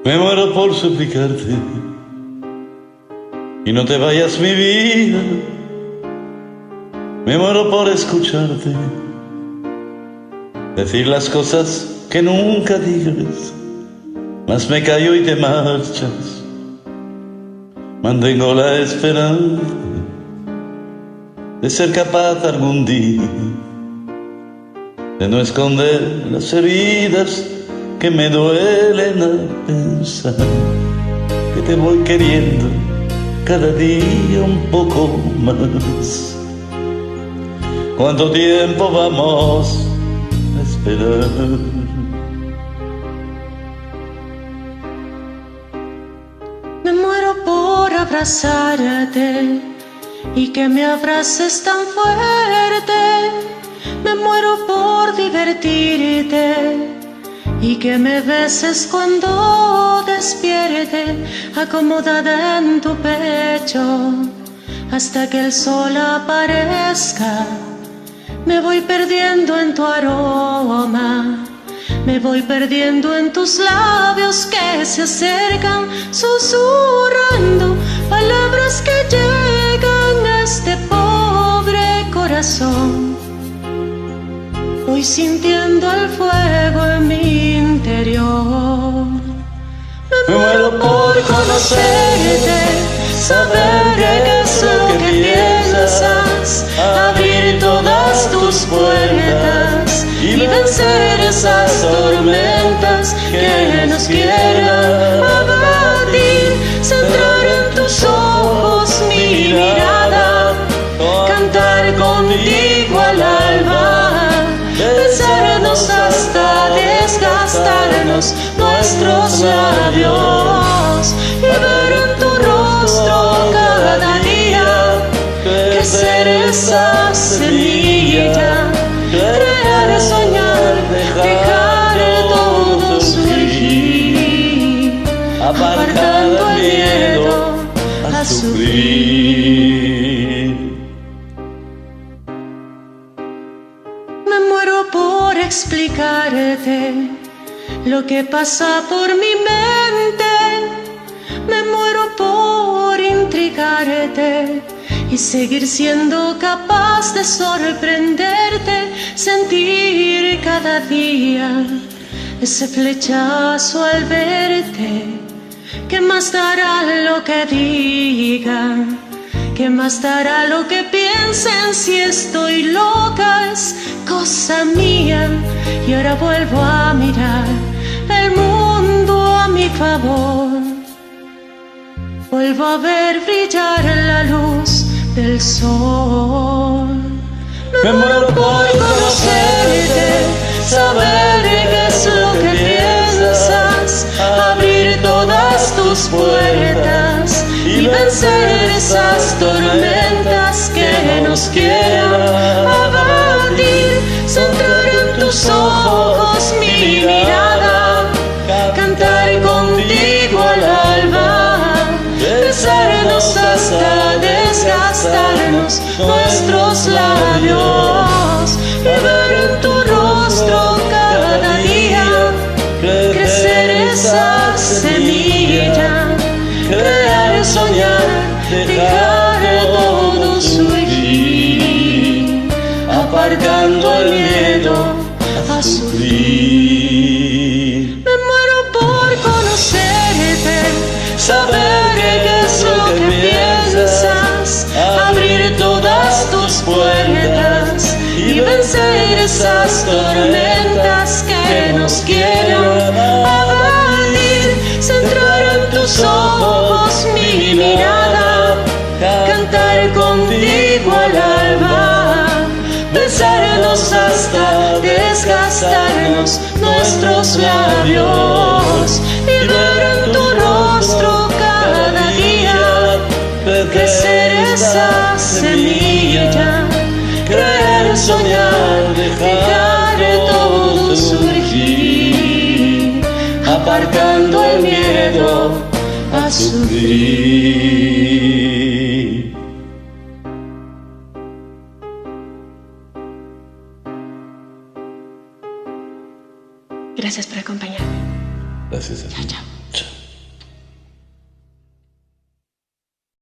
Me muero por suplicarte y no te vayas, mi vida. Me muero por escucharte decir las cosas que nunca digas, mas me callo y te marchas. Mantengo la esperanza de ser capaz algún día de no esconder las heridas que me duelen al pensar que te voy queriendo cada día un poco más. ¿Cuánto tiempo vamos a esperar? Me muero por abrazarte y que me abraces tan fuerte. Me muero por divertirte y que me beses cuando despierte, acomodada en tu pecho hasta que el sol aparezca. Me voy perdiendo en tu aroma, me voy perdiendo en tus labios que se acercan, susurrando palabras que llegan a este pobre corazón. Voy sintiendo el fuego en mi interior. Me muero por conocerte, saber qué es lo que piensas, abrir todas tus puertas y vencer esas tormentas que nos quieran abatir. Centrar en tus ojos mi mirada, cantar contigo al alba, besarnos hasta desgastarnos nuestros labios y ver en tu rostro cada día crecer esa semilla, crear, soñar, dejar todo surgir, aparcando el miedo a sufrir. Me muero por explicarte lo que pasa por mi mente. Me muero por intrigarte y seguir siendo capaz de sorprenderte, sentir cada día ese flechazo al verte. ¿Qué más dará lo que digan? ¿Qué más dará lo que piensen? Si estoy loca es cosa mía. Y ahora vuelvo a mirar el mundo a mi favor. Vuelvo a ver brillar la luz del sol. Me muero por conocerte, saber qué es lo que piensas, abrir todas tus puertas y vencer esas tormentas que nos quieran abatir. Centrar en tus ojos mi mirada, cantar contigo al alba, besarnos hasta desgastarnos nuestros labios y ver en tu rostro cada día crecer esa semilla, crear, soñar, dejar todo surgir, aparcando el miedo a sufrir. Me muero por conocerte, saber qué es lo que piensas, abrir todas tus puertas y vencer esas tormentas que nos quieran abatir. Centrar en tus ojos mi mirada, cantar contigo al alba, besarnos hasta desgastarnos nuestros labios y ver en tu rostro cada día crecer esa semilla, creer, soñar, dejar todo surgir, aparcando el miedo a sufrir. Gracias por acompañarme. Gracias a ti. Chao, chao.